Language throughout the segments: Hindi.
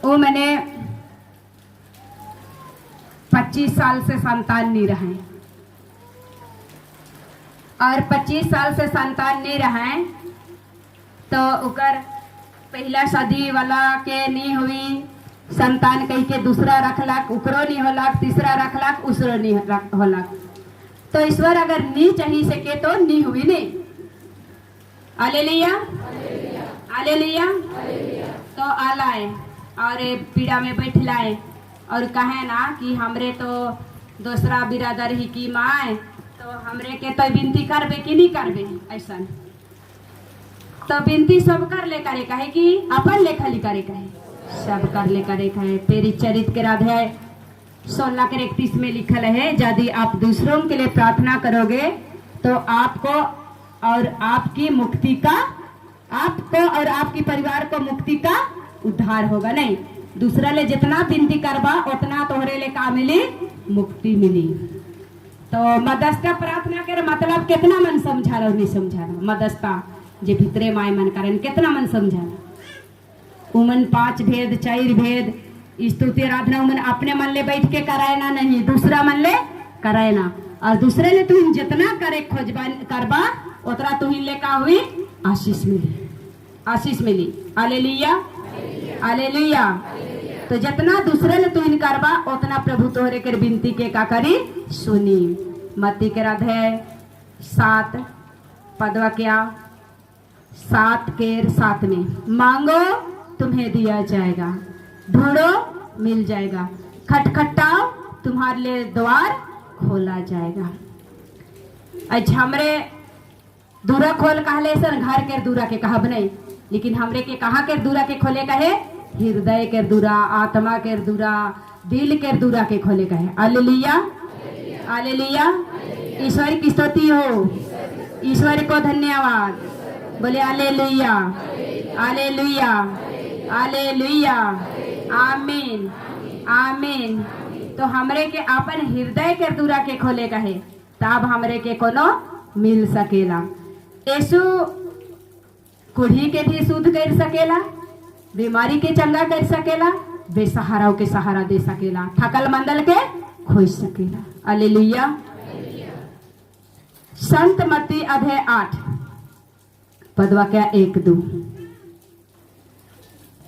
वो मैंने 25 साल से संतान नहीं रहे और 25 साल से संतान नहीं रहे तो उकर पहला शादी वाला के नहीं हुई, संतान कह के दूसरा रखलक, उकरो नहीं होलक, तीसरा रखलक, उसरो नहीं होलक। तो ईश्वर अगर नहीं चाहिए सके तो नहीं हुई नहीं। Hallelujah hallelujah. तो आलाए और पीड़ा में बैठ लाए और कहे ना कि हमरे तो दूसरा बिरादर ही की माए तो हमरे के तो विनती करबे कि नहीं करबे। ऐसा तो विनती सब कर ले करे कहे कि अपन लेखा ली करे कहे, सब कर ले करे कहे। तेरी चरित्र के अध्याय 16:31 में लिखल है, यदि आप दूसरों के लिए प्रार्थना करोगे तो आपको और आपकी मुक्ति का, आपको और आपकी परिवार को मुक्ति का उद्धार होगा। नहीं, दूसरा ले जितना विनती करबा उतना तोहरे ले का मिली, मुक्ति मिली। तो मदस्ता प्रार्थना कर मतलब कितना मन समझा रहा नहीं समझा रहा। मदस्ता जे भीतरे माय मन करन कितना मन समझा रहा। उमन 5 भेद 4 भेद स्तुति आराधना उमन अपने मन ले बैठ के कराए ना, नहीं दूसरा मन ले कराए ना। और दूसरे ले तुम जितना करे खोजबा करबा उतना तुहिन ले का हुई, आशीष मिली, आशीष मिली। Hallelujah hallelujah. तो जितना दूसरे ले तुहिन करबा उतना प्रभु तोहरे के विनती के का करी सुनी। मत्ती के अध्याय 7 पदवा क्या 7 के 7 में, मांगो तुम्हें दिया जाएगा, ढूंढो मिल जाएगा, खटखटाओ तुम्हारे लिए द्वार खोला जाएगा। अच्छा हमरे दूरा खोल कहले सर घर के दूरा के कहब नहीं, लेकिन हमरे के कहा के दूरा के खोले कहे, हृदय के दूरा, आत्मा के दूरा, दिल के दूरा के खोले कहे। Hallelujah hallelujah. ईश्वर की स्तुति हो, ईश्वर को धन्यवाद। बोले हालेलुया हालेलुया हालेलुया आमीन आमीन। तो हमरे के अपन हृदय के दूरा के खोले कहे तब हमरे के कोनो मिल सकेला। यीशु कुढ़ी के भी शुद्ध कर सकेला, बीमारी के चंगा कर सकेला, बेसहाराओं के सहारा दे सकेला, थकल मंदल के खोज सकेला। हालेलुया। संत मत्ती अध्याय 8 पदवा क्या 1-2।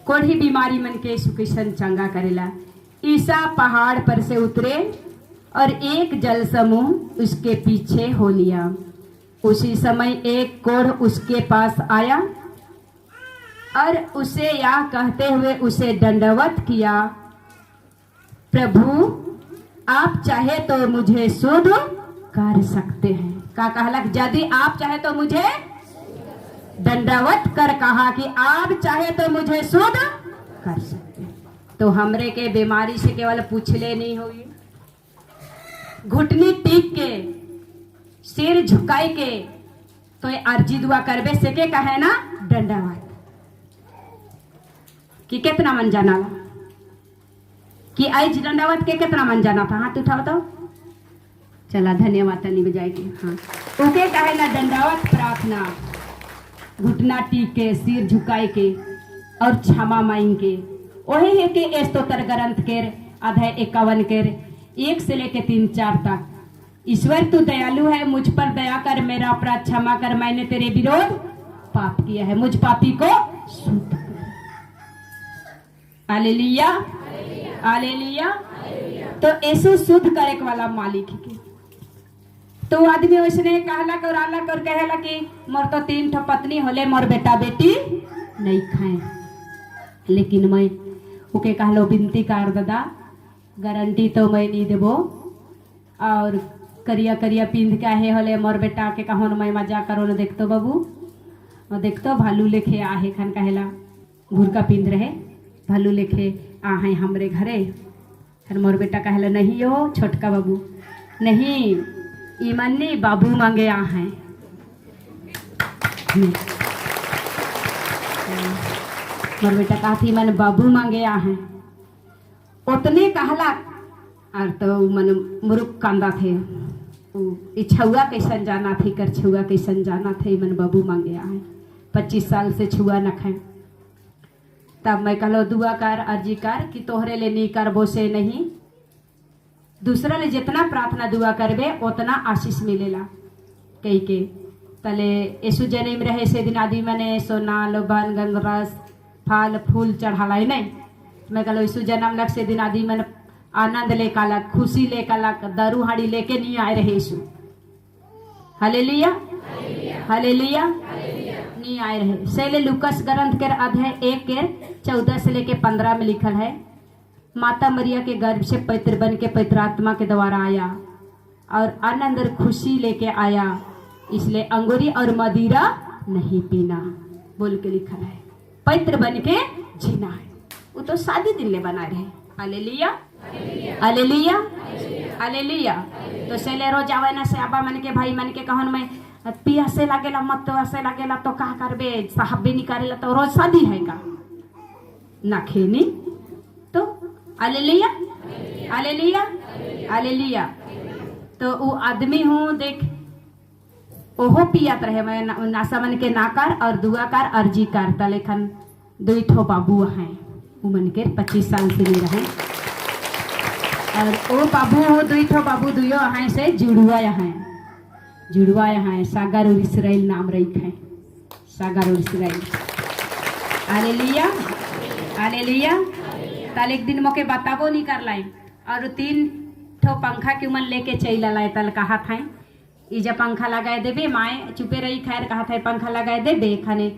कोढ़ी बीमारी मन के यीशु कृष्ण चंगा करेला। ईसा पहाड़ पर से उतरे और एक जल समूह उसके पीछे हो लिया। उसी समय एक कोढ़ उसके पास आया और उसे यह कहते हुए उसे दंडवत किया, प्रभु आप चाहे तो मुझे शुद्ध कर सकते हैं। का कहलक, यदि आप चाहे तो मुझे दंडवत कर कहा कि आप चाहे तो मुझे शुद्ध कर सकते हैं। तो हमरे के बीमारी से केवल पूछले नहीं होगी, घुटनी टीक के सिर झुकाई के तो ये अर्जी दुआ करबे से के कहे ना दंडवत कि कितना मन जाना ला कि आज दंडवत के कितना मन जाना था। हाथ उठाओ तो चला धन्यवाद तनी बजाएगी। हाँ ओके कहे ना दंडवत प्रार्थना, घुटना टीक के सिर झुकाई के और क्षमा मांग के। वही है कि स्तोत्र ग्रंथ के अध्याय 51 के 1 से लेके 3-4 तक, ईश्वर तू दयालु है, मुझ पर दया कर, मेरा अपराध क्षमा कर, मैंने तेरे विरोध पाप किया है, मुझ पापी को शुद्ध कर। Hallelujah hallelujah. तो यीशु शुद्ध करे वाला मालिक है। तो आदमी उसने कहलक और आलक और कहला कि मोर तो 3 ठो पत्नी होले, मोर बेटा बेटी नहीं खाए, लेकिन मैं ओके कहलो विनती कर दादा, गारंटी तो मैं नहीं देबो और करिया करिया पिंध के आहे होले मोर बेटा के कहो न मैं मजा करो न देखतो बाबू, और देखतो भालू लेखे आहे खान कहेला भूरका पिंध रहे भालू लेखे आहे हमरे घरे। फिर मोर बेटा कहला नहीं हो छोटका बाबू, नहीं ईमानी बाबू मांगे आ हैं। मोर बेटा कहती मन बाबू मांगे आ हैं, उतने कहला और तो मन मुरुक कांदा थे, छुआ कैसन जाना थी कर छुआ कैसन जाना थे, मन बाबू मांगे आ हैं। 25 साल से छुआ न खाए। तब मैं कहलो दुआ कर अर्जी कर कि तोहरे ले नहीं करबो से नहीं, दूसरा ले जितना प्रार्थना दुआ करबे उतना आशीष मिलेला। कही के तले यीशु जन्म रहे से दिन आदमी मने सोना लोबन गंगरस फल फूल चढ़ाला नहीं। मैं कहलो यीशु जन्म लग से दिन आदमी मन आनंद ले कालक, खुशी ले कालक, दारू हाड़ी लेके नहीं आए रहे यीशु। हालेलुया हालेलुया नहीं आए रहे। सेले लुकस ग्रंथ के अध्याय 1 के 14 से लेके 15 में लिखल है, माता मरिया के गर्भ से पवित्र बन के पवित्र आत्मा के द्वारा आया और आनंद और खुशी लेके आया, इसलिए अंगूरी और मदिरा नहीं पीना बोल के लिखल है। पवित्र बन के जीना है, वो तो शादी दिन ले बना रहे। Hallelujah hallelujah hallelujah. तो सेले रोज आवे ना से आबा मन के भाई मन के कहन में पियासे लागेला मत तो ऐसे लागेला तो का करबे, साहब भी नहीं करेला तो रोज शादी है का ना खेनी तो। Hallelujah hallelujah hallelujah. तो वो आदमी हूँ देख ओहो पियात रहे, मैं नासा मन के नाकार और दुआकार अर्जी कार लेखन 2 ठो बाबू हैं उमन के 25 साल से नहीं रहे, और ओ बाबू हो 2 ठो बाबू दुयो हैं से जुड़ुआ हैं सागर और इसराइल नाम रख है, सागर और इसराइल। Hallelujah hallelujah. तल एक दिन मोके बताबो नहीं कर लाई और 3 ठो पंखा के उमन लेके चल लाए। तल कहा था इजा पंखा लगाए देबे, माए चुपे रही खैर कहा था पंखा लगाए देबे खाने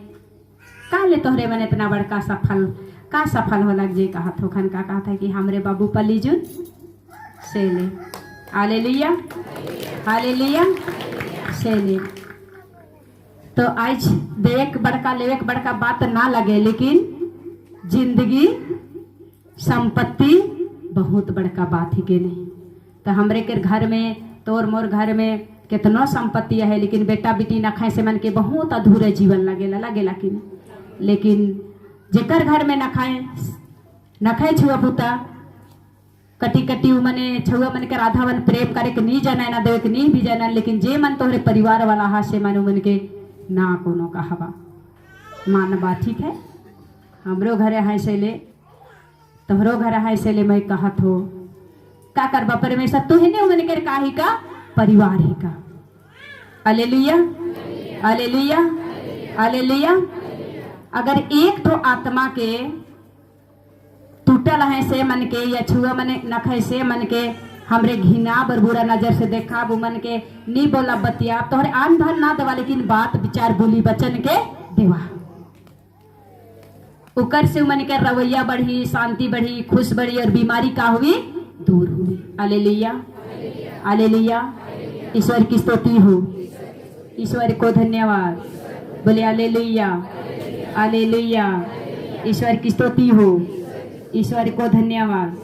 काले तोहरे मन इतना बड़का सफल हो लग जे कहा थो खन का कहा था कि हमरे बाबू पलीजुन से ले। हालेलुया हालेलुया से ले। तो आज देख बड़का लेवेक बड़का बात ना लगे, लेकिन जिंदगी संपत्ति बहुत बड़का बात ही के नहीं। तो हमरे के घर में तोर मोर घर में कितनो संपत्ति है, लेकिन बेटा बेटी न खाए से मन के बहुत अधूरे जीवन लगेला कि लेकिन जेकर घर में न खाए छुआ पुता कटी कटी मने छुआ मन के राधा मन प्रेम करे के नहीं जाना ना देवे के नहीं भी जाना, लेकिन जे मन तोहरे परिवार वाला हा से मन मन के ना कोनो का हवा मानबा। ठीक है, हमरो घर है से ले तोहरो घर है से ले। मैं कहत हो का करबा परमेश्वर तू ही ने मन के काही का परिवार ही का। Hallelujah hallelujah hallelujah. अगर एक तो आत्मा के टूटल है से मन के या छुआ मन नखे से मन के हमरे घिना बर बुरा नजर से देखा वो मन के नहीं बोला बतिया तोहरे आन धन ना देवा, लेकिन बात विचार बोली वचन के देवा। उकर से मन के रवैया बढ़ी, शांति बढ़ी, खुश बढ़ी और बीमारी का हुई दूर हुई। Hallelujah hallelujah. ईश्वर की स्तुति हो, ईश्वर को धन्यवाद बोले। Hallelujah hallelujah. ईश्वर की स्तुति हो, ईश्वर को धन्यवाद।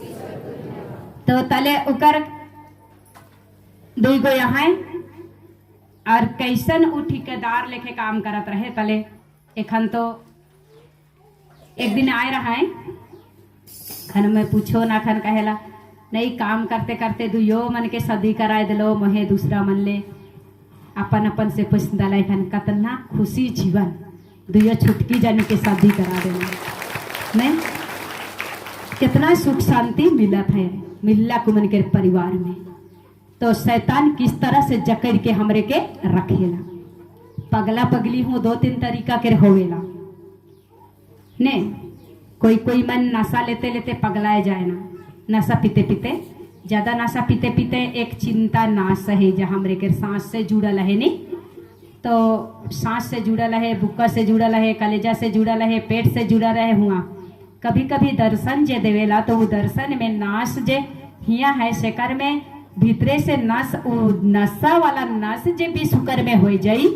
तो तले उकर 2 गो यहाँ और कैसन उ ठेकेदार लेके काम करत रहे। तले एखन तो एक दिन आए रहा है खन में पूछो ना खन कहेला नहीं काम करते करते दुयो मन के शादी कराए दिलो मोहे दूसरा मन ले अपन अपन से पसंद लाई खन कतना खुशी जीवन दुयो छुटकी जानी के शादी करा देना नहीं कितना सुख शांति मिला कुमन के परिवार में। तो शैतान किस तरह से जकड़ के हमरे के रखेला। पगला पगली हूँ 2-3 तरीका के होवेला ने। कोई मन नशा लेते लेते पगलाए जाए ना, नशा पीते पीते ज्यादा नशा पीते पीते एक चिंता नाश है जहाँ हमरे के सांस से जुड़ल है नहीं। तो सांस से जुड़ल है, बुक्का से जुड़ल है, कलेजा से जुड़ल है, पेट से जुड़ल है हुआ। कभी कभी दर्शन जे देवेला तो वो दर्शन में नाश जे हिया है शेकर में भीतरे से नस नशा वाला नस जे भी शुकर में हो जाई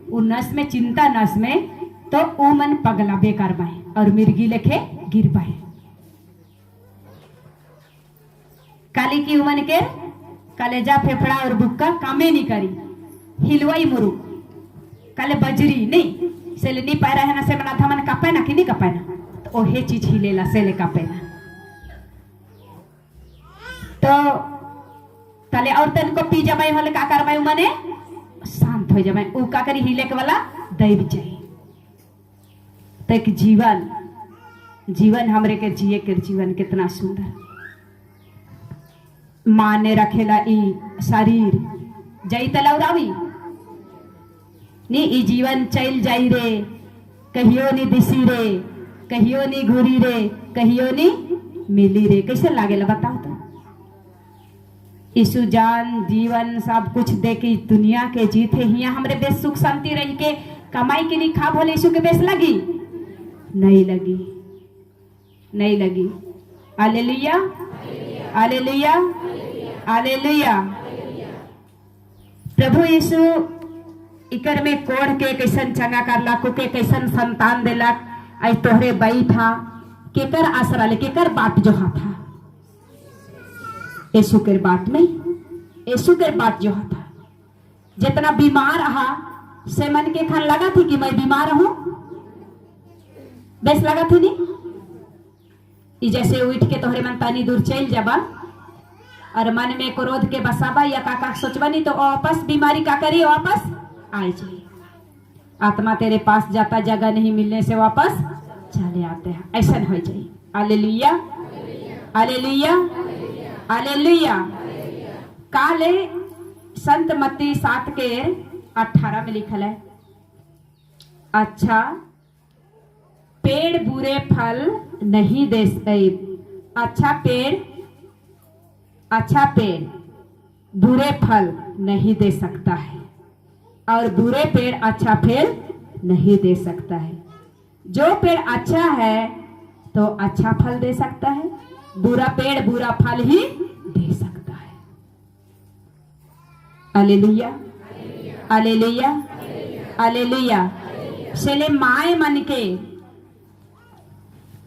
उ नस में चिंता नस में तो उ मन पगला बेकार बाहे और मिर्गी लेखे गिर बाहे। काली की उमन के कलेजा फेफड़ा और बुक्का कामे नहीं करी, हिलवाई मुरु काले बजरी नहीं से नहीं पाए रहे ना से मना था मन कापे ना कि नहीं कापे ना तो ओहे चीज हिलेला से ले कापे ना। तो तले और तन को पी जमाई वाले का करवाई मने शांत हो जमाई उ का करी हिले के वाला दैव चाहिए। तो एक जीवन जीवन हमरे के जिए के जीवन कितना सुंदर। माँ ने रखेला ई शरीर जई तलौरावी नी ई जीवन चल जाई रे, कहियो नी दिसी रे, कहियो नी घूरी रे, कहियो नी मिली रे। कैसे लागेला बताओ तो। यीशु जान जीवन सब कुछ दे के दुनिया के जीते हिया हमरे बेस सुख शांति रह के कमाई के लिए खा भोले यीशु के बेस लगी नहीं लगी, नहीं लगी। Hallelujah, hallelujah, hallelujah. प्रभु यीशु इकर में कोड़ के कैसन चंगा करला, कुके कैसन संतान देलक। आई तोहरे बई था केकर आसरा ले, केकर बाट जो था यीशु के बाट में, यीशु के बाट जो था। जितना बीमार रहा से मन के खान लगा थी कि मैं बीमार हूं, बेस लगा थी नहीं। जैसे उठ के तोहरे मन तानी दूर चल जाबा और मन में क्रोध के बसाबा या काका सोचबा नहीं तो वापस बीमारी का करी वापस आ जाए। आत्मा तेरे पास जाता जगह नहीं मिलने से वापस चले आते हैं, ऐसा हो जाए। Hallelujah, hallelujah, hallelujah. काले संत मत्ती 7:18 में लिखल है, अच्छा पेड़ बुरे फल नहीं दे, अच्छा पेड़ बुरे फल नहीं दे सकता है और बुरे पेड़ अच्छा फल नहीं दे सकता है। जो पेड़ अच्छा है तो अच्छा फल दे सकता है, बुरा पेड़ बुरा फल ही दे सकता है। Hallelujah, hallelujah, hallelujah. चले माए मन के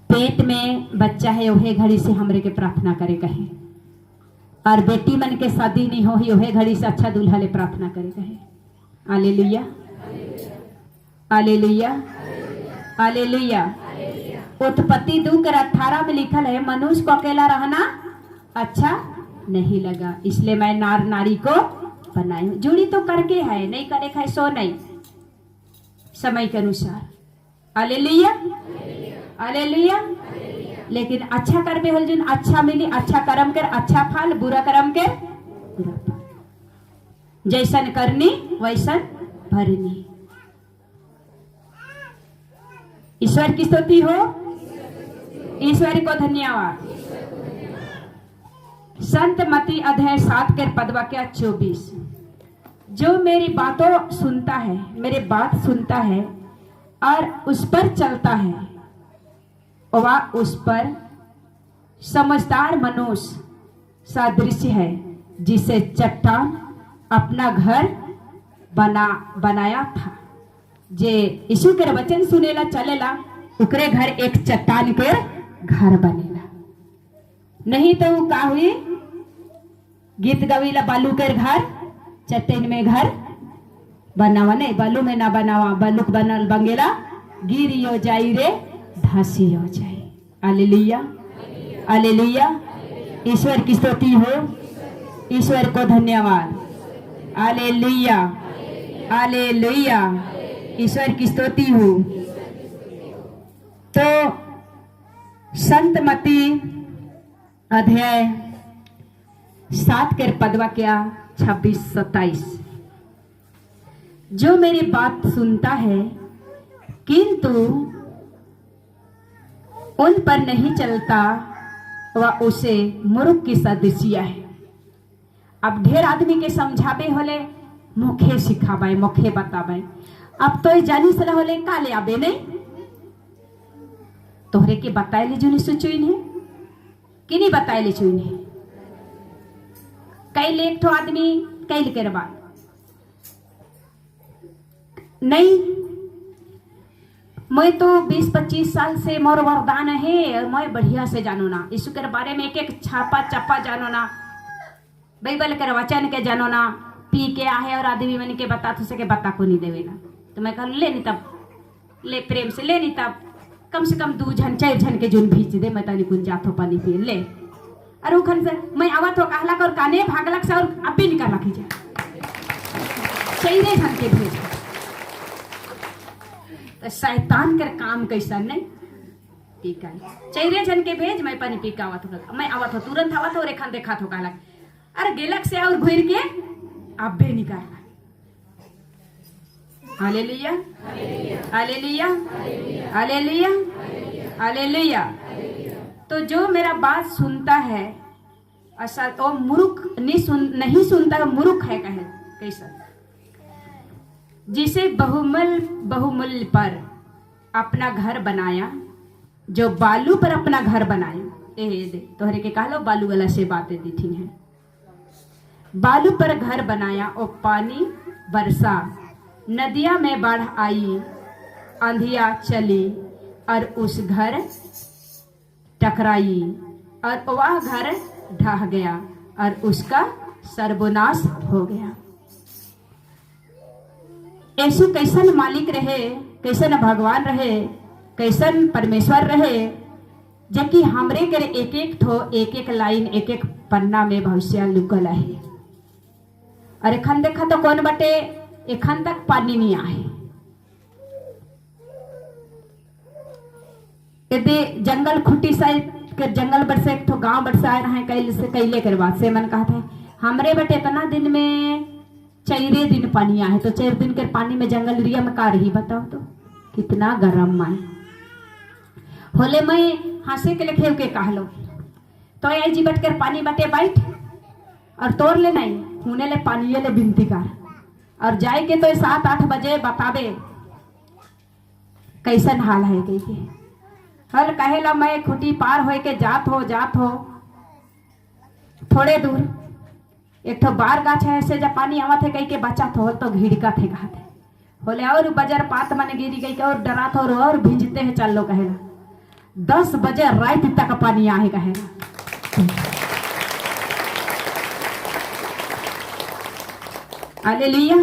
पेट में बच्चा है ओहे घड़ी से हमरे के प्रार्थना करे कहे, और बेटी मन के शादी नहीं हो ही ओहे घड़ी से अच्छा दूल्हा ले प्रार्थना करे कहे। Hallelujah, hallelujah, hallelujah. उत्पत्ति 2:18 में लिखल है, मनुष्य को अकेला रहना अच्छा नहीं लगा, इसलिए मैं नार नारी को बनाई हूं। जुड़ी तो करके है, नहीं करे है सो नहीं, समय के अनुसार। Hallelujah, hallelujah. लेकिन अच्छा कर्म होल जिन अच्छा मिली, अच्छा कर्म कर अच्छा फल, बुरा कर्म के बुरा फल। जैसन करनी वैसन भरनी। ईश्वर की स्तुति हो, ईश्वर को धन्यवाद। संत मत्ती अध्याय 7:24। जो मेरी बातों सुनता है, मेरे बात सुनता है और उस पर चलता है, वह उस पर समझदार मनुष्य सादृश्य है, जिसे चट्टान अपना घर बनाया था। जे यीशु के वचन सुनेला चलेला उकरे घर एक चट्टान के घर बनेला। नहीं तो का हुई गीत गवीला बालू के घर चट्टान में घर बनावा, नहीं बालू में ना बनावा, बालू बनल बंगेला गिरी हो जाई रे धसी हो जाए। Hallelujah, hallelujah. ईश्वर की स्तुति हो, ईश्वर को धन्यवाद। Hallelujah, hallelujah. ईश्वर की स्तुति हो। तो संत मत्ती अध्याय 7:26-27। जो मेरी बात सुनता है किंतु उन पर नहीं चलता, वह उसे मूर्ख की सदृश्य है। अब ढेर आदमी के समझावे होले, मुखे सिखावे, मुखे बतावे। अब तो जानी सला होले काले आबे नहीं, तोहरे के बताए ले जुनी सुचुइन है कि नहीं बताए ले चुइन है। कई लेख तो आदमी कई के बाद नहीं, मैं तो 20-25 साल से मोर वरदान है और मैं बढ़िया से जानो ना, यीशु के बारे में एक एक छापा चप्पा जानो ना, बाइबल के वचन के जानो ना। पी के आहे और आदमी मन के बता तो सके बता को नहीं देवेला। तो मैं कह ले नहीं तब ले प्रेम से ले नहीं तब कम से कम 2 जन 4 जन के जुन भीज दे, मैं तनी कुन जाथो पानी पिए ले। अरे उखन से मैं आवत हो कहला और काने भागलक से और अभी निकाल रखी जा चाहिए जन के भेज। तो शैतान कर काम कैसा नहीं, पीका चैरे जन के भेज मैं पानी पीका आवत हो मैं आवत हो तुरंत आवत हो रेखन देखा तो कहला अरे गेलक से और घुर के अब्बे निकाल हालेलुया हालेलुया हालेलुया हालेलुया। तो जो मेरा बात सुनता है ऐसा तो मूर्ख नहीं सुनता मूर्ख है कहे कैसा। जिसे बहुमूल्य पर अपना घर बनाया जो बालू पर अपना घर बनाया दे तोहरे के कह लो बालू वाला से बातें दी थी है। बालू पर घर बनाया और पानी बरसा नदिया में बाढ़ आई आंधिया चली और उस घर टकराई और वह घर ढह गया और उसका सर्वनाश हो गया। यीशु कैसन मालिक रहे कैसन भगवान रहे कैसन परमेश्वर रहे जबकि हमरे के एक एक लाइन एक एक पन्ना में भविष्य लुकल है। और एखन देखा तो कौन बटे एखन तक पानी नहीं आए। यदि जंगल खुटी साइड के जंगल बरसे एक तो गांव बरसाए रहे कैले के बाद से मन कहा था हमरे बटे इतना दिन में चैरे दिन पानी आए तो 4 दिन के पानी में जंगल एरिया में का रही बताओ तो कितना गरम माए होले मैं हंसे के लिखे के कह लो तो आई जी बट कर पानी बटे बैठ और तोड़ ले नहीं होने ले पानी ले बिनती कर और जाए के तो 7-8 बजे बतावे कैसन हाल है कही हल कहेला मैं खुटी पार हो के जात हो थोड़े दूर एक तो बार गाछ है ऐसे जब पानी आवत है कहीं के बचा तो घिड़का थे कहते होले और बजर पात मन गिरी गई और डरा था और भिजते हैं चल लो कहेला 10 बजे रात तक पानी आए कहेला। Hallelujah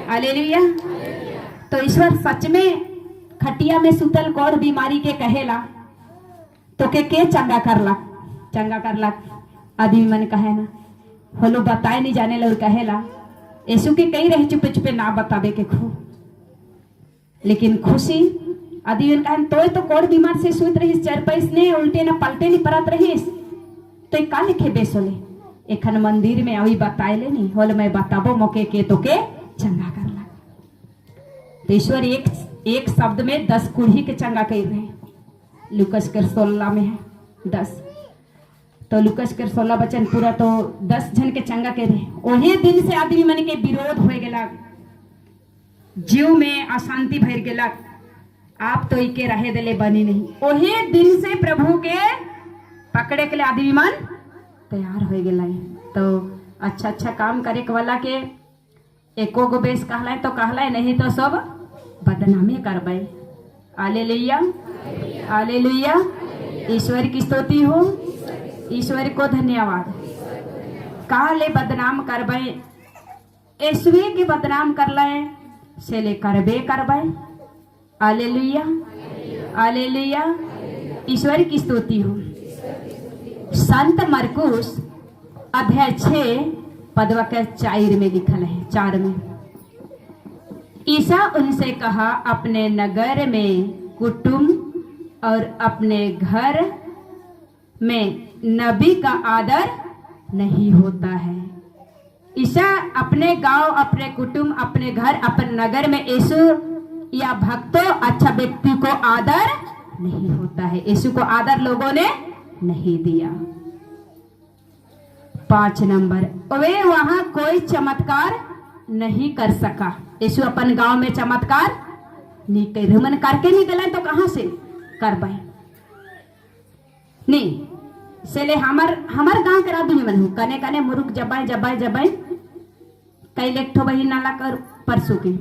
hallelujah. तो ईश्वर सच में खटिया में सुतल कौड़ बीमारी के कहेला तो के चंगा करला आदमी मन कहे ना होलो बताए नहीं जाने ला और कहेला यीशु के कई रहे चुपे चुपे ना बतावे के खो लेकिन खुशी आदमी कहे तो कौड़ बीमार से सुत रही 4 पैस ने उल्टे ना पलटे नहीं परत रही तो का लिखे बेसोले एखन मंदिर में अभी बताए ले नहीं होल मैं बताबो मोके के तो के चंगा करला। तो ईश्वर एक शब्द में 10 कुड़ी के चंगा कर रहे लुकस कर 16 में है 10 तो लुकस कर 16 बचन पूरा तो 10 जन के चंगा के रहे। वही दिन से आदमी मन के विरोध हो गया जीव में अशांति भर गया आप तो इके रहे दिले बनी नहीं। वही दिन से प्रभु के पकड़े के लिए आदमी मन तैयार हो गया। तो अच्छा काम करे वाला के एको गो बेस कहलाए तो कहलाए नहीं तो सब बदनामी करबे। Hallelujah hallelujah. ईश्वर की स्तुति हो ईश्वर को धन्यवाद। काले बदनाम करबे ऐसवे के बदनाम कर ले से ले करबे करबे। Hallelujah hallelujah. ईश्वर की स्तुति हो। संत मरकुस अध्याय 6 पदवा के 4 में लिखल है 4 में ईसा उनसे कहा अपने नगर में कुटुंब और अपने घर में नबी का आदर नहीं होता है। ईसा अपने गांव अपने कुटुंब अपने घर अपने नगर में यीशु या भक्तों अच्छा व्यक्ति को आदर नहीं होता है। यीशु को आदर लोगों ने नहीं दिया। 5 नंबर वे वहां कोई चमत्कार नहीं कर सका। यीशु अपन गांव में चमत्कार नहीं कर मन करके नहीं गला तो कहां से करबे नहीं से ले हमार गांव के आदमी मन हो कने कने मुरुक जबाई कई लेठो बही नाला कर परसों की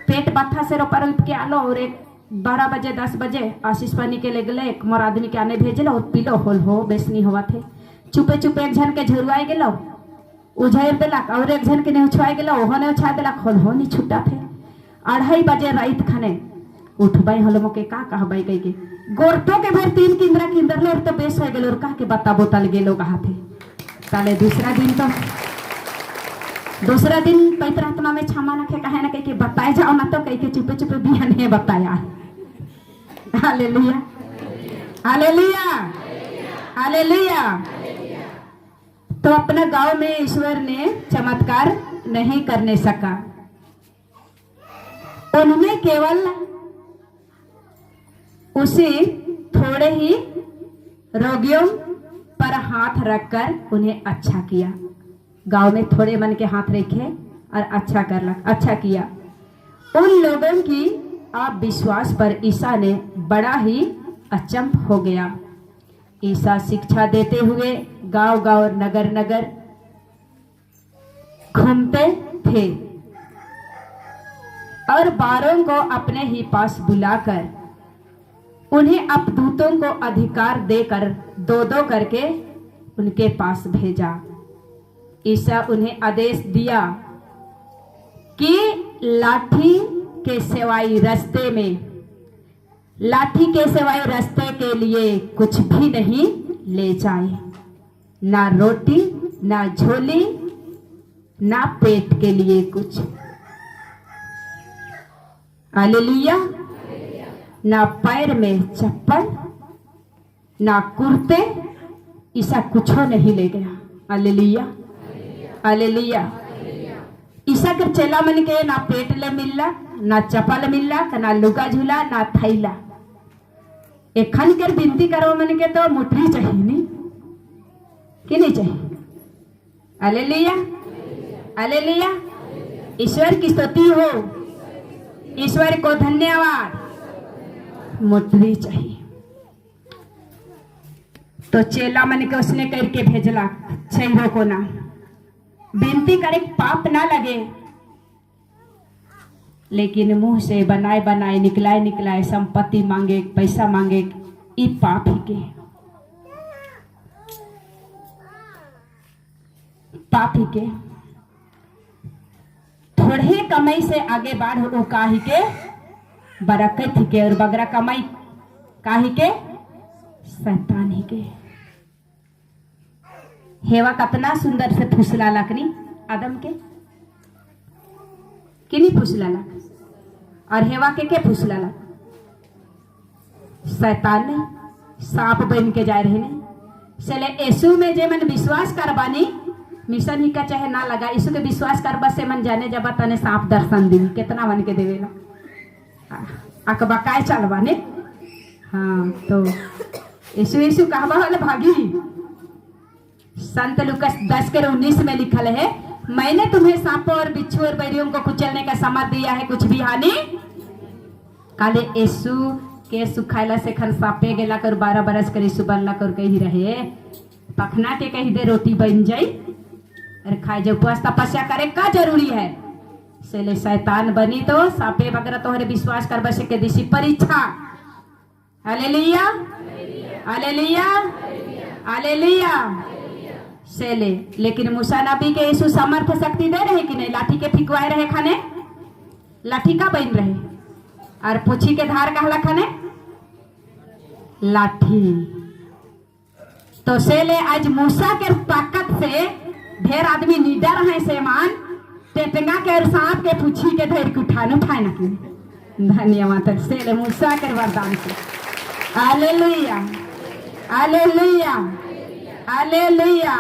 पेट बत्था से रोपर उठ के आलो और एक 12 बजे 10 बजे आशीष पानी के ले गले मोर आदमी के आने भेजलो और पीलो होल हो बेसनी हुआ थे चुपे चुपे एक जन के झुरवाई गेलो उझार दिलक और एक जन के नहीं उछवाई गेलो ओहो ने उछा दिलक होल हो नहीं छुटा थे 2:30 बजे रात खाने उठबाई हलो मोके का कहबाई कई के गोरटो के भर 3 किंदर लो तो बेस हो गेलो और का के बता बोतल गेलो कहा थे ताले दूसरा दिन पवित्र आत्मा में क्षमा रखे कहे ना कह के बताए जाओ ना तो कह के चुपे चुपे बिहान बताया। Hallelujah hallelujah, hallelujah. तो अपना गांव में ईश्वर ने चमत्कार नहीं करने सका। उन्होंने केवल उसे थोड़े ही रोगियों पर हाथ रखकर उन्हें अच्छा किया। गांव में थोड़े मन के हाथ रखे और अच्छा किया। उन लोगों की अविश्वास पर ईसा ने बड़ा ही अचंभ हो गया। ईसा शिक्षा देते हुए गांव गांव नगर नगर घूमते थे और बारों को अपने ही पास बुलाकर उन्हें अपदूतों को अधिकार देकर दो दो करके उनके पास भेजा। ईसा उन्हें आदेश दिया कि लाठी के सिवाय रास्ते के लिए कुछ भी नहीं ले जाए, ना रोटी, ना झोली, ना पेट के लिए कुछ। हालेलुया। ना पैर में चप्पल, ना कुर्ते, ईसा कुछ नहीं ले गया। Hallelujah, hallelujah. ईसा के चेला मन के ना पेट ले मिलला, ना चप्पल मिलला, ना लुगा झूला, ना थैला। एखन कर बिनती करो मन के तो मुठरी चाहिए नहीं कि नहीं चाहिए। Hallelujah, hallelujah. ईश्वर की स्तुति हो, ईश्वर को धन्यवाद। मुठरी चाहिए। तो चेला मन के उसने करके भेजला छैरों को ना विनती करे पाप ना लगे, लेकिन मुंह से बनाए बनाए निकलाए संपत्ति मांगे, पैसा मांगे, ई पाप ही के थोड़े कमाई से आगे बढ़ वो काहे के बरकत के और बगरा कमाई काहे के शैतान ही के। हेवा कितना सुंदर से फुसला लकनी आदम के कि नहीं फुसला लक, और हेवा के फुसला लक शैतान ने सांप बन के जाए रहे ने। चले यीशु में जे मन विश्वास करबानी मिशन ही का चाहे ना लगा, यीशु के विश्वास कर बस से मन जाने जब तने सांप दर्शन दी कितना मन के देवेला अकबा काय चलवाने। हाँ तो यीशु कहवा वाले भागी। संत लूकास 10:19 में लिखल है, मैंने तुम्हें सांपों और बिच्छू और बैरियों को कुचलने का सामर्थ दिया है, कुछ भी हानि काले। यीशु के सुखाइला से खन सांपे गेला कर 12 बरस कर यीशु बनला कर कही रहे पखना के कही दे रोटी बन जाई और खाए जो उपवास तपस्या करे का जरूरी है। सेले शैतान बनी तो सांपे वगैरह तोहरे विश्वास कर बसे के दिशी परीक्षा। Hallelujah, hallelujah, hallelujah. सेले लेकिन मूसा नबी के यीशु सामर्थ शक्ति दे रहे कि नहीं, लाठी के फिकवाए रहे खाने, लाठी का बन रहे और पूछी के धार कहला खाने लाठी। तो सेले आज मूसा के ताकत से ढेर आदमी निडर है सेमान टेटंगा के और सांप के पूछी के धैर्य के उठाने उठाना की। धन्यवाद सेले मूसा के वरदान से। Hallelujah, hallelujah, hallelujah,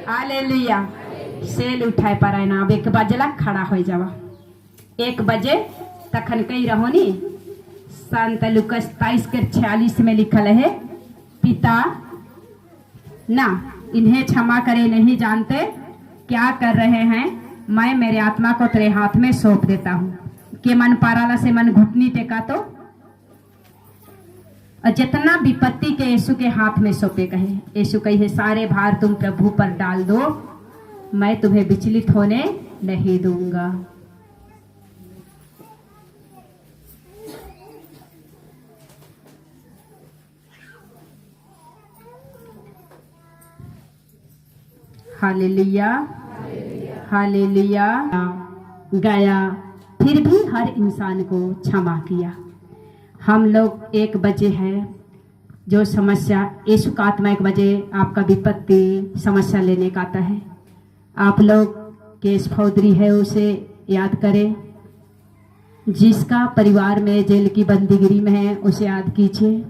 hallelujah. सेल उठाए पर ना अब 1 बजे खड़ा हो जावा। 1 बजे तखन कही रहो नी। संत लूकास 23:46 में लिखल है, पिता ना इन्हें क्षमा करे, नहीं जानते क्या कर रहे हैं। मैं मेरे आत्मा को तेरे हाथ में सौंप देता हूँ। के मन पाराला से मन घुटनी टेका तो जितना विपत्ति के यीशु के हाथ में सौंपे कहे। यीशु कहे सारे भार तुम प्रभु पर डाल दो, मैं तुम्हें विचलित होने नहीं दूंगा। Hallelujah, hallelujah. गया फिर भी हर इंसान को क्षमा किया। हम लोग 1 बजे है जो समस्या, यीशु का आत्मा 1 बजे आपका विपत्ति समस्या लेने का आता है। आप लोग केस फौदरी है उसे याद करें, जिसका परिवार में जेल की बंदीगिरी में है उसे याद कीजिए।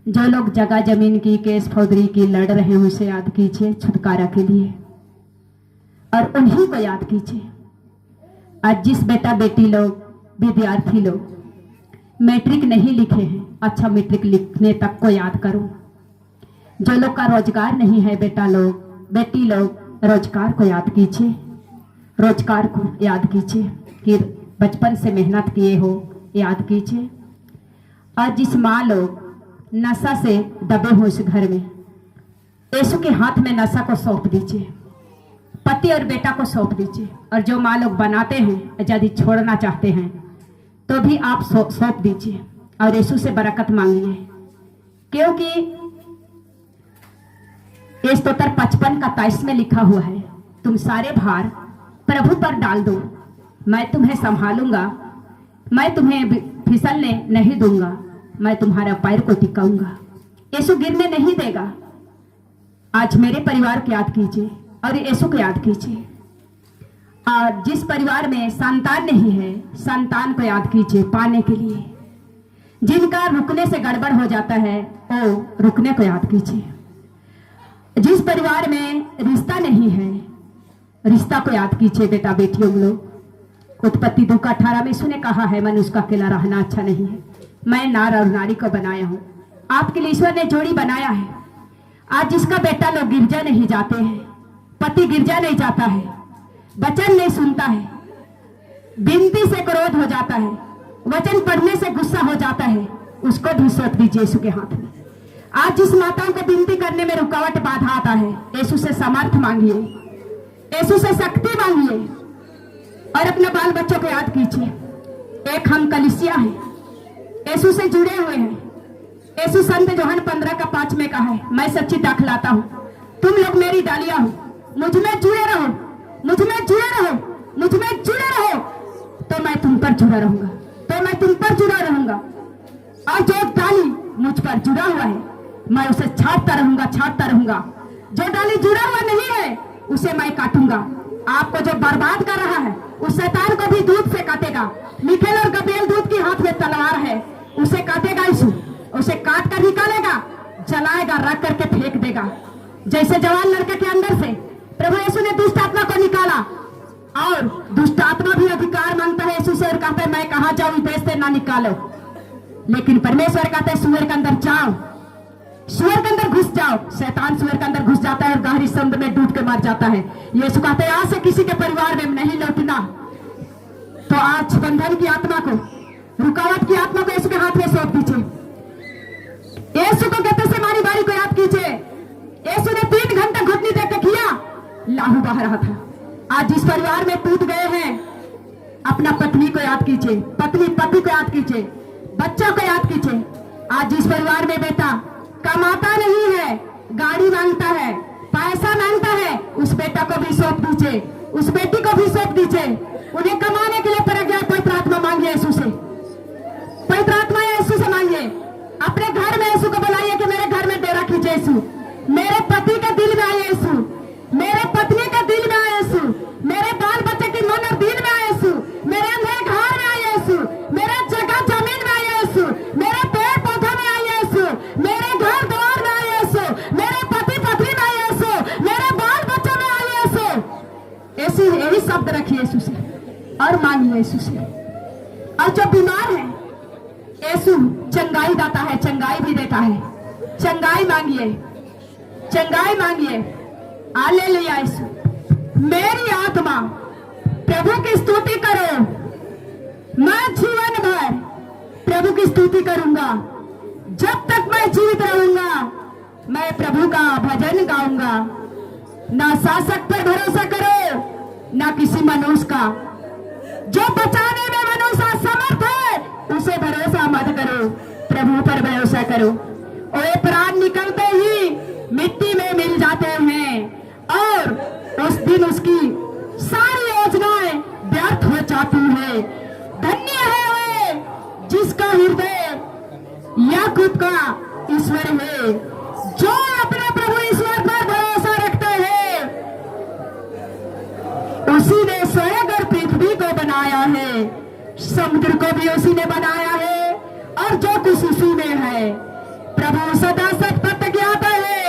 जो लोग जगह जमीन की केस फौजदारी की लड़ रहे हैं उसे याद कीजिए छुटकारा के लिए, और उन्हीं को याद कीजिए। आज जिस बेटा बेटी लोग विद्यार्थी लोग मैट्रिक नहीं लिखे हैं, अच्छा मैट्रिक लिखने तक को याद करो। जो लोग का रोजगार नहीं है बेटा लोग बेटी लोग, रोजगार को याद कीजिए, रोजगार को याद कीजिए कि बचपन से मेहनत किए हो, याद कीजिए। और जिस माँ लोग नशा से दबे हो इस घर में, यीशु के हाथ में नशा को सौंप दीजिए, पति और बेटा को सौंप दीजिए। और जो माँ लोग बनाते हैं यदि छोड़ना चाहते हैं तो भी आप सौंप दीजिए और यीशु से बरकत मांगिए, क्योंकि ये स्तोत्र 55 का 23 में लिखा हुआ है, तुम सारे भार प्रभु पर डाल दो, मैं तुम्हें संभालूंगा, मैं तुम्हें फिसलने नहीं दूंगा, मैं तुम्हारा पैर को टिकाऊंगा। यीशु गिरने नहीं देगा। आज मेरे परिवार को याद कीजिए और यीशु को याद कीजिए। और जिस परिवार में संतान नहीं है, संतान को याद कीजिए पाने के लिए। जिनका रुकने से गड़बड़ हो जाता है वो रुकने को याद कीजिए। जिस परिवार में रिश्ता नहीं है, रिश्ता को याद कीजिए बेटा बेटियों लोग। उत्पत्ति 2:18 में यीशु ने कहा है, मनुष्य का अकेला रहना अच्छा नहीं है, मैं नार और नारी को बनाया हूं। आपके लिए ईश्वर ने जोड़ी बनाया है। आज जिसका बेटा लोग गिरजा नहीं जाते हैं, पति गिरजा नहीं जाता है, वचन नहीं सुनता है, विनती से क्रोध हो जाता है, वचन पढ़ने से गुस्सा हो जाता है, उसको भी सौंप दीजिए यीशु के हाथ में। आज जिस माताओं को विनती करने में रुकावट बाधा आता है, यीशु से समर्थ मांगिए, यीशु से शक्ति मांगिए और अपने बाल बच्चों को याद कीजिए। एक हम कलीसिया हैं, यीशु से जुड़े हुए हैं। यीशु संत यूहन्ना 15:5 में कहा है, मैं सच्ची दाख लाता हूं, तुम लोग मेरी डालियां हो, मुझ में जुड़े रहो, मुझ में जुड़े रहो, मुझ में जुड़े रहो तो मैं तुम पर जुड़ा रहूंगा, तो मैं तुम पर जुड़ा रहूंगा। और जो डाली मुझ पर जुड़ा हुआ है मैं उसे छाटता रहूंगा, छाटता रहूंगा। जो डाली जुड़ा हुआ नहीं है उसे मैं काटूंगा। आपको जो बर्बाद कर रहा है उस शैतान को भी दूध से काटेगा। मिखेल और गब्रिएल दूध के हाथ में तलवार है, उसे काटेगा यीशु, उसे काट कर निकालेगा, जलाएगा, रख करके फेंक देगा। जैसे जवान लड़के के अंदर से प्रभु यीशु ने दुष्ट आत्मा को निकाला, और दुष्ट आत्मा भी अधिकार मांगता है यीशु से और कहता है मैं कहा जाऊं, इस देश से ना निकालो। लेकिन परमेश्वर कहता है सुअर के अंदर जाओ, सुअर के अंदर घुस जाओ। शैतान सुअर के अंदर घुस जाता है और गहरी समुद्र में डूब के मर जाता है। यीशु कहते हैं आज से किसी के परिवार में नहीं लौटना। तो आज बंधन की आत्मा को, रुकावट की आत्मा को यीशु के हाथ में सौंप दीजिए। यीशु को कहते से मारी बारी को याद कीजिए। यीशु ने 3 घंटा घुटनी देकर किया, लाहू बह रहा था। आज जिस परिवार में टूट गए हैं, अपना पत्नी को याद कीजिए, पत्नी पति को याद कीजिए, बच्चों को याद कीजिए। आज जिस परिवार में बेटा कमाता नहीं है, गाड़ी मांगता है, पैसा मांगता है, उस बेटा को भी सौंप दीजिए, उस बेटी को भी सौंप दीजिए। उन्हें कमाने के लिए प्रज्ञा पवित्र आत्मा मांगिए यीशु से, पवित्र आत्मा यीशु से मांगिए। अपने घर में यीशु को बुलाइए कि मेरे घर में डेरा कीजिए यीशु, मेरे पति के दिल में आए यीशु, मेरे पत्नी के दिल में आए यीशु, मेरे बाल बच्चे की मन और दिल में आए यीशु, मेरे अंधेरे घर में आए यीशु, मेरे जगह जमीन में आए यीशु, मेरे पेड़ पौधे में आए यीशु, मेरे घर द्वार में आए यीशु, मेरे पति पत्नी में आए यीशु, मेरे बाल बच्चों में आए यीशु। ऐसी यही शब्द रखिए यीशु से और मांगिए यीशु से। और जो बीमार है यीशु चंगाई दाता है, चंगाई भी देता है। चंगाई मांगिए, चंगाई मांगिए। हालेलुया यीशु। मेरी आत्मा प्रभु की स्तुति करो, मैं जीवन भर प्रभु की स्तुति करूंगा। जब तक मैं जीवित रहूंगा मैं प्रभु का भजन गाऊंगा। ना शासक पर भरोसा करो, ना किसी मनुष्य का। जो बचाने में मनुष्य असमर्थ है उसे भरोसा मत करो, प्रभु पर भरोसा करो। और ये प्राण निकलते ही मिट्टी में मिल जाते हैं और उस दिन उसकी सारी योजनाएं व्यर्थ हो जाती है। धन्य है वे जिसका हृदय याकूब का ईश्वर है, जो अपने प्रभु ईश्वर पर भरोसा रखते हैं। उसी ने स्वर्ग और पृथ्वी को बनाया है, समुद्र को भी उसी ने बनाया है और जो कुछ उसी में है। प्रभु सदा सत पद ज्ञाता है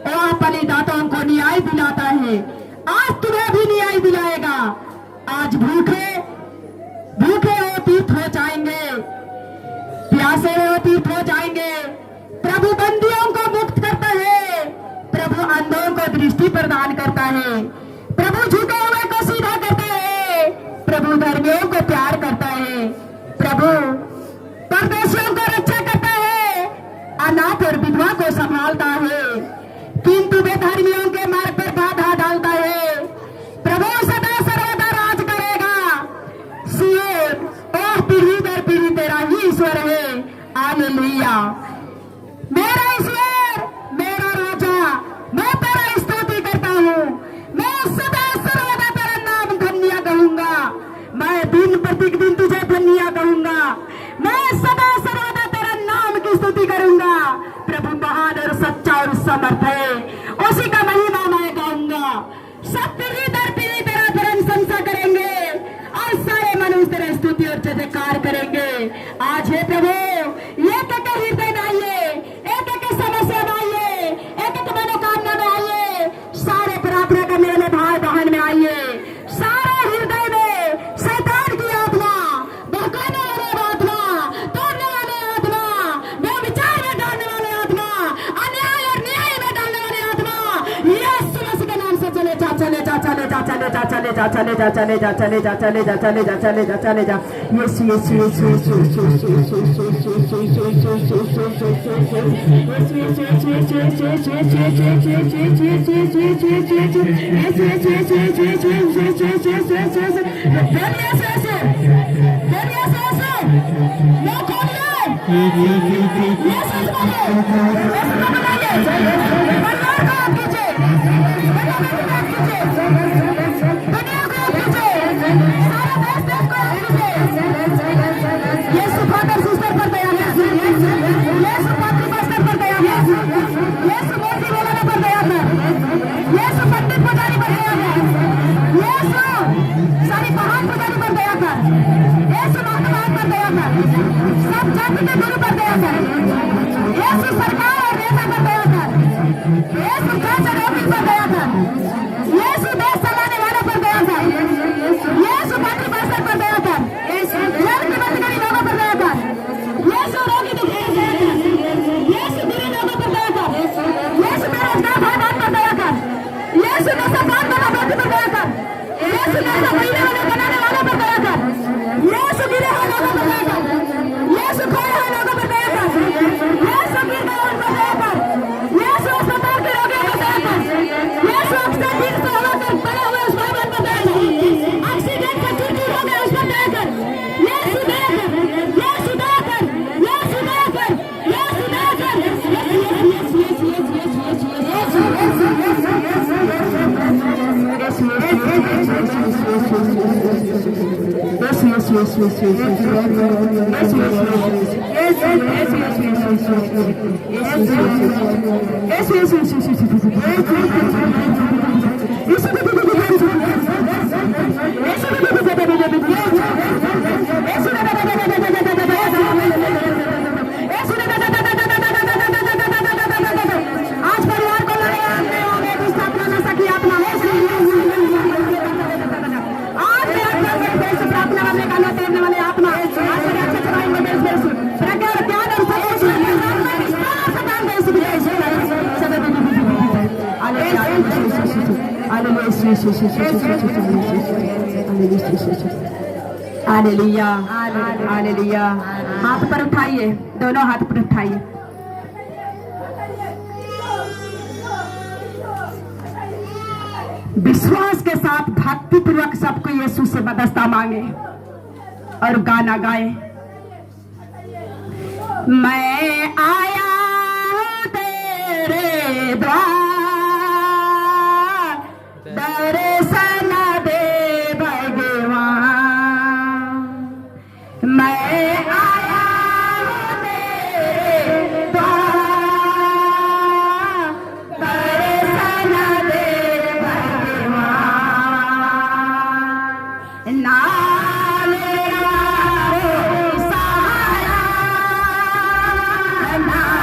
और अपने दाताओं को न्याय दिलाता है। आज तुम्हें भी न्याय दिलाएगा। आज भूखे हो तीर्थ हो जाएंगे, प्यासे हो तीर्थ हो जाएंगे। प्रभु बंदियों को मुक्त करता है, प्रभु अंधों को दृष्टि प्रदान करता है, प्रभु झुके हुए को सीधा करता है, प्रभु धर्मियों को प्यार करता है, प्रभु परदेशियों को रक्षा करता है, अनाथ और विधवा को संभालता है, किंतु बेधर्मियों के मार्ग पर बाधा डालता है। प्रभु सदा सर्वदा राज करेगा। सियोन और पीढ़ी दर पीढ़ी तेरा ही ईश्वर है। हालेलुया। मेरा ईश्वर, मेरा राजा, मैं तेरा स्तुति करता हूँ। मैं सदा सर्वदा तेरा नाम धन्य कहूंगा। मैं दिन प्रतिदिन तुझे धन्य कहूंगा। मैं सदा सर्वदा तेरा नाम की स्तुति करूंगा। प्रभु महान और सच्चा और समर्थ है, उसी का महिमा मैं गाऊंगा। सब पीढ़ी दर पीढ़ी तेरा प्रशंसा करेंगे और सारे मनुष्य तेरा स्तुति और जयकार करेंगे। आज है प्रभु, एक एक हृदय में आइए, एक एक समस्या में आइए, एक एक मनोकामना में आइए, सारे प्रार्थना करने वाले भाई बहन में आइए। सारे हृदय में शैतान की आत्मा, बहकाने वाले आत्मा, तोड़ने वाले आत्मा, व्यभिचार में डालने वाले आत्मा, अन्याय और न्याय में डालने वाले आत्मा, यीशु मसीह के नाम से चले जा, चले जा, चले जा, चले जा, चले जा, चले जा, चले जा, चले जा, चले जा, चले जा, चले जा, चले जा। यीशु यीशु यीशु यीशु यीशु यीशु यीशु यीशु यीशु फादर सिस्टर पर दया कर, यीशु पात्री पास्टर पर दया कर, यीशु मोदी बोलाने पर दया कर, यीशु पंडित पुजारी पर दया कर, यीशु सारी महान पुजारी पर दया कर, यीशु महात्मा पर दया कर, सब जाति के गुरु पर दया कर, यीशु सरकार और नेता पर दया कर, यीशु जज और वकील पर दया कर, यीशु देश चलाने वालों पर दया कर, यीशु पात्री पास्टर पर दया कर, जल की बंदगी लोगों पर दया कर, यीशु रोगी दुखी पर दया कर, यीशु बुरे लोगों पर दया कर, यीशु बेरोजगार भाई बहन पर दया कर, यीशु नशा पान वाला व्यक्ति पर दया कर, यीशु नशा पीने वाले बनाने वालों पर दया कर, यीशु गिरे हुए लोगों पर दया कर, यीशु खोए हुए लोगों पर दया कर, यीशु गिर गए उन पर दया कर, यीशु अस्पताल के रोगियों पर दया कर, यीशु ऑक्सीजन से होकर पड़े हुए उस भाई बहन पर दया कर, एक्सीडेंट से चूर-चूर हो गए उस पर दया कर, यीशु दया कर, यीशु दया कर, यीशु दया कर, यीशु दया कर, आज परिवार को लड़ने वाले स्थापना नशा की आत्मा है, आज प्रार्थना करने का न तैरने वाले आत्मा, आज रक्षा चलाएंगे देश देश, प्रज्ञा और ज्ञान और हालेलुया, हालेलुया। हाथ पर उठाइए, दोनों हाथ पर उठाइए। विश्वास के साथ भक्ति पूर्वक सबको यीशु से मदस्ता मांगे और गाना गाए। मैं आया हूँ तेरे द्वार, दर्शन दे भगवान। मैं आया हूँ तेरे द्वार, दर्शन दे भगवान। नाम तेरा हो सहारा, नाम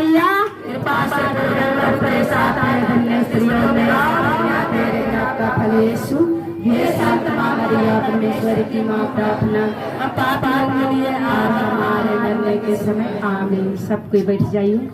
मरिया कृपा से पूर्ण प्रभु साथ है धन्य स्त्रियों में तेरे गर्भ का फल यीशु। हे संत मां मरिया परमेश्वर की मां प्रार्थना हम पापियों के लिए और हमारे मरने के समय आमीन। सब कोई बैठ जाइए।